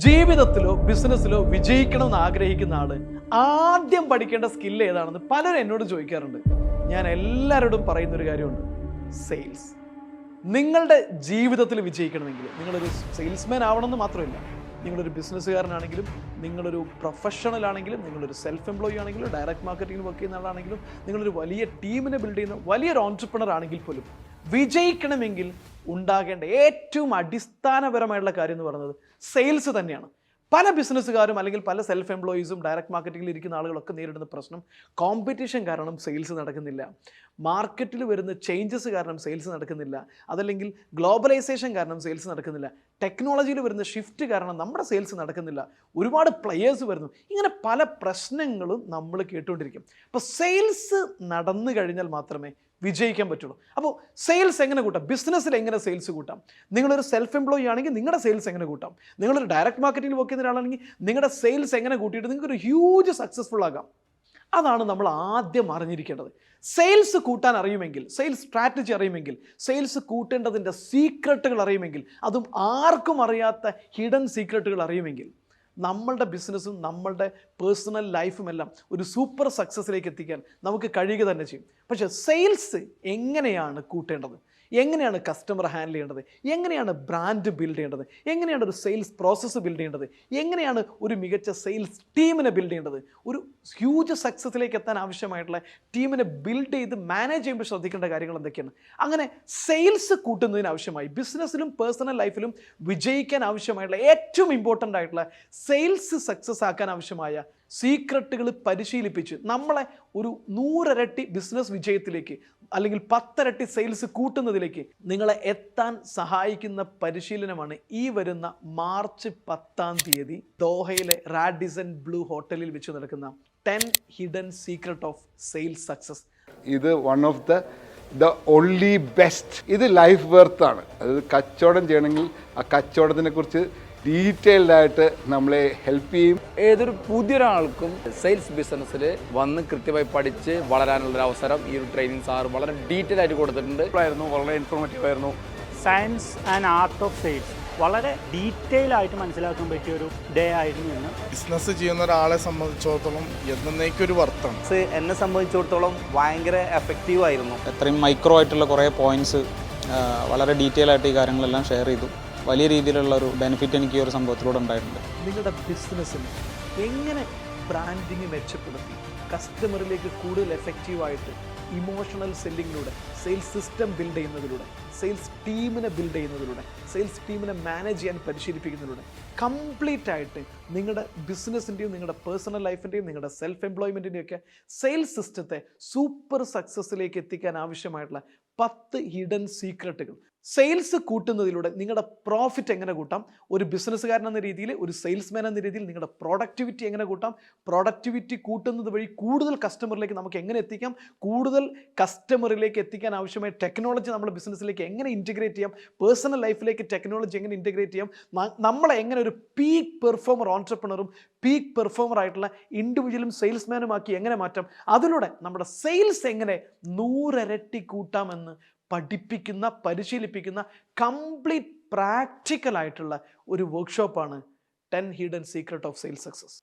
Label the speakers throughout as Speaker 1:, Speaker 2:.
Speaker 1: ജീവിതത്തിലോ ബിസിനസ്സിലോ വിജയിക്കണമെന്ന് ആഗ്രഹിക്കുന്ന ആള് ആദ്യം പഠിക്കേണ്ട സ്കില്ല് ഏതാണെന്ന് പലരും എന്നോട് ചോദിക്കാറുണ്ട്. ഞാൻ എല്ലാവരോടും പറയുന്ന ഒരു കാര്യമുണ്ട്, സെയിൽസ്. നിങ്ങളുടെ ജീവിതത്തിൽ വിജയിക്കണമെങ്കിൽ നിങ്ങളൊരു സെയിൽസ്മാൻ ആവണമെന്ന് മാത്രമല്ല, നിങ്ങളൊരു ബിസിനസ്സുകാരനാണെങ്കിലും, നിങ്ങളൊരു പ്രൊഫഷണൽ ആണെങ്കിലും, നിങ്ങളൊരു സെൽഫ് എംപ്ലോയി ആണെങ്കിലും, ഡയറക്റ്റ് മാർക്കറ്റിംഗ് വർക്ക് ചെയ്യുന്ന ആളാണെങ്കിലും, നിങ്ങളൊരു വലിയ ടീമിനെ ബിൽഡ് ചെയ്യുന്ന വലിയൊരു ഓൺട്രപ്രണർ ആണെങ്കിൽ പോലും വിജയിക്കണമെങ്കിൽ ഉണ്ടാകേണ്ട ഏറ്റവും അടിസ്ഥാനപരമായിട്ടുള്ള കാര്യം എന്ന് പറയുന്നത് സെയിൽസ് തന്നെയാണ്. പല ബിസിനസ്സുകാരും അല്ലെങ്കിൽ പല സെൽഫ് എംപ്ലോയീസും ഡയറക്റ്റ് മാർക്കറ്റിംഗിൽ ഇരിക്കുന്ന ആളുകളൊക്കെ നേരിടുന്ന പ്രശ്നം, കോമ്പറ്റീഷൻ കാരണം സെയിൽസ് നടക്കുന്നില്ല, മാർക്കറ്റിൽ വരുന്ന ചേഞ്ചസ് കാരണം സെയിൽസ് നടക്കുന്നില്ല, അതല്ലെങ്കിൽ ഗ്ലോബലൈസേഷൻ കാരണം സെയിൽസ് നടക്കുന്നില്ല, ടെക്നോളജിയിൽ വരുന്ന ഷിഫ്റ്റ് കാരണം നമ്മുടെ സെയിൽസ് നടക്കുന്നില്ല, ഒരുപാട് പ്ലെയേഴ്സ് വരുന്നു. ഇങ്ങനെ പല പ്രശ്നങ്ങളും നമ്മൾ കേട്ടുകൊണ്ടിരിക്കും. അപ്പോൾ സെയിൽസ് നടന്നു കഴിഞ്ഞാൽ മാത്രമേ വിജയിക്കാൻ പറ്റുള്ളൂ. അപ്പോൾ സെയിൽസ് എങ്ങനെ കൂട്ടാം? ബിസിനസ്സിൽ എങ്ങനെ സെയിൽസ് കൂട്ടാം? നിങ്ങളൊരു സെൽഫ് എംപ്ലോയി ആണെങ്കിൽ നിങ്ങളുടെ സെയിൽസ് എങ്ങനെ കൂട്ടാം? നിങ്ങളൊരു ഡയറക്റ്റ് മാർക്കറ്റിംഗ് വർക്ക് ചെയ്യുന്ന ഒരാളാണെങ്കിൽ നിങ്ങളുടെ സെയിൽസ് എങ്ങനെ കൂട്ടിയിട്ട് നിങ്ങൾക്ക് ഒരു ഹ്യൂജ് സക്സസ്ഫുൾ ആകാം? അതാണ് നമ്മൾ ആദ്യം അറിഞ്ഞിരിക്കേണ്ടത്. സെയിൽസ് കൂട്ടാൻ അറിയുമെങ്കിൽ, സെയിൽസ് സ്ട്രാറ്റജി അറിയുമെങ്കിൽ, സെയിൽസ് കൂട്ടേണ്ടതിൻ്റെ സീക്രട്ടുകൾ അറിയുമെങ്കിൽ, അതും ആർക്കും അറിയാത്ത ഹിഡൻ സീക്രട്ടുകൾ അറിയുമെങ്കിൽ, നമ്മളുടെ ബിസിനസ്സും നമ്മളുടെ പേഴ്സണൽ ലൈഫും എല്ലാം ഒരു സൂപ്പർ സക്സസ്സിലേക്ക് എത്തിക്കാൻ നമുക്ക് കഴിയുക തന്നെ ചെയ്യും. പക്ഷേ സെയിൽസ് എങ്ങനെയാണ് കൂട്ടേണ്ടത്? എങ്ങനെയാണ് കസ്റ്റമർ ഹാൻഡിൽ ചെയ്യേണ്ടത്? എങ്ങനെയാണ് ബ്രാൻഡ് ബിൽഡ് ചെയ്യേണ്ടത്? എങ്ങനെയാണ് ഒരു സെയിൽസ് പ്രോസസ്സ് ബിൽഡ് ചെയ്യേണ്ടത്? എങ്ങനെയാണ് ഒരു മികച്ച സെയിൽസ് ടീമിനെ ബിൽഡ് ചെയ്യേണ്ടത്? ഒരു ഹ്യൂജ് സക്സസ്സിലേക്ക് എത്താൻ ആവശ്യമായിട്ടുള്ള ടീമിനെ ബിൽഡ് ചെയ്ത് മാനേജ് ചെയ്യുമ്പോൾ ശ്രദ്ധിക്കേണ്ട കാര്യങ്ങൾ എന്തൊക്കെയാണ്? അങ്ങനെ സെയിൽസ് കൂട്ടുന്നതിന് ആവശ്യമായി ബിസിനസ്സിലും പേഴ്സണൽ ലൈഫിലും വിജയിക്കാൻ ആവശ്യമായിട്ടുള്ള ഏറ്റവും ഇമ്പോർട്ടൻ്റ് ആയിട്ടുള്ള സെയിൽസ് സക്സസ് ആക്കാൻ ആവശ്യമായ സീക്രട്ടുകൾ പരിശീലിപ്പിച്ച് നമ്മളെ ഒരു 100 ഇരട്ടി ബിസിനസ് വിജയത്തിലേക്ക് അല്ലെങ്കിൽ 10 ഇരട്ടി സെയിൽസ് കൂട്ടുന്നതിലേക്ക് നിങ്ങളെ എത്താൻ സഹായിക്കുന്ന പരിശീലനമാണ് ഈ വരുന്ന മാർച്ച് 10 ദോഹയിലെ റാഡിസൺ ബ്ലൂ ഹോട്ടലിൽ വെച്ച് നടക്കുന്ന 10 hidden secret of sales success.
Speaker 2: ഇത് one of the only best. ഇത് ലൈഫ് വെർത്ത് ആണ്. അതായത് കച്ചവടം ചെയ്യണമെങ്കിൽ ആ കച്ചവടത്തിനെ കുറിച്ച് ഡീറ്റെയിൽഡ് ആയിട്ട് നമ്മളെ ഹെൽപ്പ് ചെയ്യും.
Speaker 3: ഏതൊരു പുതിയൊരാൾക്കും സെയിൽസ് ബിസിനസ്സിൽ വന്ന് കൃത്യമായി പഠിച്ച് വളരാനുള്ളൊരു അവസരം ഈ ഒരു ട്രെയിനിങ് സാർ വളരെ ഡീറ്റെയിൽ ആയിട്ട് കൊടുത്തിട്ടുണ്ട്.
Speaker 4: വളരെ ഇൻഫോർമേറ്റീവ് ആയിരുന്നു. Science and art of sales വളരെ ഡീറ്റെയിൽ ആയിട്ട് മനസ്സിലാക്കാൻ പറ്റിയ ഒരു ഡേ ആയിരുന്നു ഇന്ന്.
Speaker 5: ബിസിനസ് ചെയ്യുന്ന ഒരാളെ സംബന്ധിച്ചിടത്തോളം എന്നേക്കൊരു വർത്താണ്.
Speaker 6: എന്നെ സംബന്ധിച്ചിടത്തോളം ഭയങ്കര എഫക്റ്റീവ് ആയിരുന്നു.
Speaker 7: അത്രയും മൈക്രോ ആയിട്ടുള്ള കുറേ പോയിന്റ്സ് വളരെ ഡീറ്റെയിൽ ആയിട്ട് ഈ കാര്യങ്ങളെല്ലാം ഷെയർ ചെയ്തു. വലിയ രീതിയിലുള്ള ഒരു ബെനിഫിറ്റ് എനിക്ക് ഈ ഒരു സംഭവത്തിലൂടെ ഉണ്ടായിട്ടുണ്ട്.
Speaker 1: നിങ്ങളുടെ ബിസിനസ്സിന് എങ്ങനെ ബ്രാൻഡിങ് മെച്ചപ്പെടുത്തി കസ്റ്റമറിലേക്ക് കൂടുതൽ എഫക്റ്റീവായിട്ട് ഇമോഷണൽ സെല്ലിങ്ങിലൂടെ, സെയിൽസ് സിസ്റ്റം ബിൽഡ് ചെയ്യുന്നതിലൂടെ, സെയിൽസ് ടീമിനെ ബിൽഡ് ചെയ്യുന്നതിലൂടെ, സെയിൽസ് ടീമിനെ മാനേജ് ചെയ്യാൻ പരിശീലിപ്പിക്കുന്നതിലൂടെ കംപ്ലീറ്റ് ആയിട്ട് നിങ്ങളുടെ ബിസിനസ്സിൻ്റെയും നിങ്ങളുടെ പേഴ്സണൽ ലൈഫിൻ്റെയും നിങ്ങളുടെ സെൽഫ് എംപ്ലോയ്മെൻറ്റിൻ്റെയും ഒക്കെ സെയിൽസ് സിസ്റ്റത്തെ സൂപ്പർ സക്സസ്സിലേക്ക് എത്തിക്കാൻ ആവശ്യമായിട്ടുള്ള 10 ഹിഡൻ സീക്രട്ടുകൾ. സെയിൽസ് കൂട്ടുന്നതിലൂടെ നിങ്ങളുടെ പ്രോഫിറ്റ് എങ്ങനെ കൂട്ടാം? ഒരു ബിസിനസ്സുകാരൻ എന്ന രീതിയിൽ, ഒരു സെയിൽസ്മാൻ എന്ന രീതിയിൽ നിങ്ങളുടെ പ്രൊഡക്ടിവിറ്റി എങ്ങനെ കൂട്ടാം? പ്രൊഡക്ടിവിറ്റി കൂട്ടുന്നത് വഴി കൂടുതൽ കസ്റ്റമറിലേക്ക് നമുക്ക് എങ്ങനെ എത്തിക്കാം? കൂടുതൽ കസ്റ്റമറിലേക്ക് എത്തിക്കാൻ ആവശ്യമായ ടെക്നോളജി നമ്മുടെ ബിസിനസ്സിലേക്ക് എങ്ങനെ ഇൻറ്റഗ്രേറ്റ് ചെയ്യാം? പേഴ്സണൽ ലൈഫിലേക്ക് ടെക്നോളജി എങ്ങനെ ഇൻറ്റഗ്രേറ്റ് ചെയ്യാം? നമ്മളെ എങ്ങനെ ഒരു പീക്ക് പെർഫോമർ ഓൺട്രപ്രണറും പീക്ക് പെർഫോമർ ആയിട്ടുള്ള ഇൻഡിവിജ്വലും സെയിൽസ്മാനുമാക്കി എങ്ങനെ മാറ്റാം? അതിലൂടെ നമ്മുടെ സെയിൽസ് എങ്ങനെ 100 ഇരട്ടി കൂട്ടാമെന്ന് പഠിപ്പിക്കുന്ന, പരിശീലിപ്പിക്കുന്ന കംപ്ലീറ്റ് പ്രാക്ടിക്കൽ ആയിട്ടുള്ള ഒരു വർക്ക്ഷോപ്പാണ് 10 hidden secret of sales success.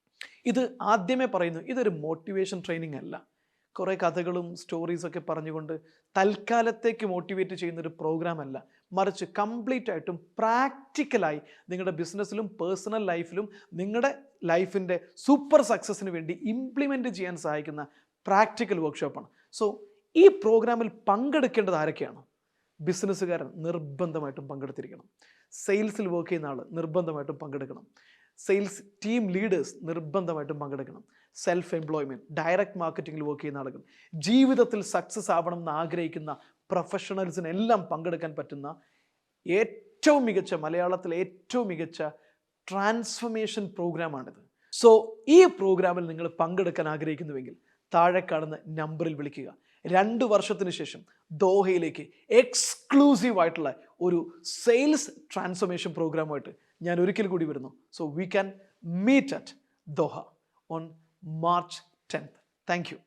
Speaker 1: ഇത് ആദ്യമേ പറയുന്നു, ഇതൊരു മോട്ടിവേഷൻ ട്രെയിനിങ് അല്ല, കുറേ കഥകളും സ്റ്റോറീസൊക്കെ പറഞ്ഞുകൊണ്ട് തൽക്കാലത്തേക്ക് മോട്ടിവേറ്റ് ചെയ്യുന്നൊരു പ്രോഗ്രാം അല്ല, മറിച്ച് കംപ്ലീറ്റ് ആയിട്ടും പ്രാക്ടിക്കലായി നിങ്ങളുടെ ബിസിനസ്സിലും പേഴ്സണൽ ലൈഫിലും നിങ്ങളുടെ ലൈഫിൻ്റെ സൂപ്പർ സക്സസ്സിന് വേണ്ടി ഇംപ്ലിമെൻറ്റ് ചെയ്യാൻ സഹായിക്കുന്ന പ്രാക്ടിക്കൽ വർക്ക്ഷോപ്പാണ്. സോ ഈ പ്രോഗ്രാമിൽ പങ്കെടുക്കേണ്ടത് ആരൊക്കെയാണ്? ബിസിനസ്സുകാരൻ നിർബന്ധമായിട്ടും പങ്കെടുത്തിരിക്കണം. സെയിൽസിൽ വർക്ക് ചെയ്യുന്ന ആൾ നിർബന്ധമായിട്ടും പങ്കെടുക്കണം. സെയിൽസ് ടീം ലീഡേഴ്സ് നിർബന്ധമായിട്ടും പങ്കെടുക്കണം. സെൽഫ് എംപ്ലോയ്മെൻറ്റ്, ഡയറക്റ്റ് മാർക്കറ്റിംഗിൽ വർക്ക് ചെയ്യുന്ന ആളുകൾ, ജീവിതത്തിൽ സക്സസ് ആവണം എന്ന് ആഗ്രഹിക്കുന്ന പ്രൊഫഷണൽസിനെല്ലാം പങ്കെടുക്കാൻ പറ്റുന്ന ഏറ്റവും മികച്ച, മലയാളത്തിലെ ഏറ്റവും മികച്ച ട്രാൻസ്ഫർമേഷൻ പ്രോഗ്രാമാണിത്. സോ ഈ പ്രോഗ്രാമിൽ നിങ്ങൾ പങ്കെടുക്കാൻ ആഗ്രഹിക്കുന്നുവെങ്കിൽ താഴെ കാണുന്ന നമ്പറിൽ വിളിക്കുക. 2 വർഷത്തിന് ശേഷം ദോഹയിലേക്ക് എക്സ്ക്ലൂസീവ് ആയിട്ടുള്ള ഒരു സെയിൽസ് ട്രാൻസ്ഫർമേഷൻ പ്രോഗ്രാമായിട്ട് ഞാൻ ഒരിക്കൽ കൂടി വരുന്നു. So we can meet at Doha on March 10th. Thank you.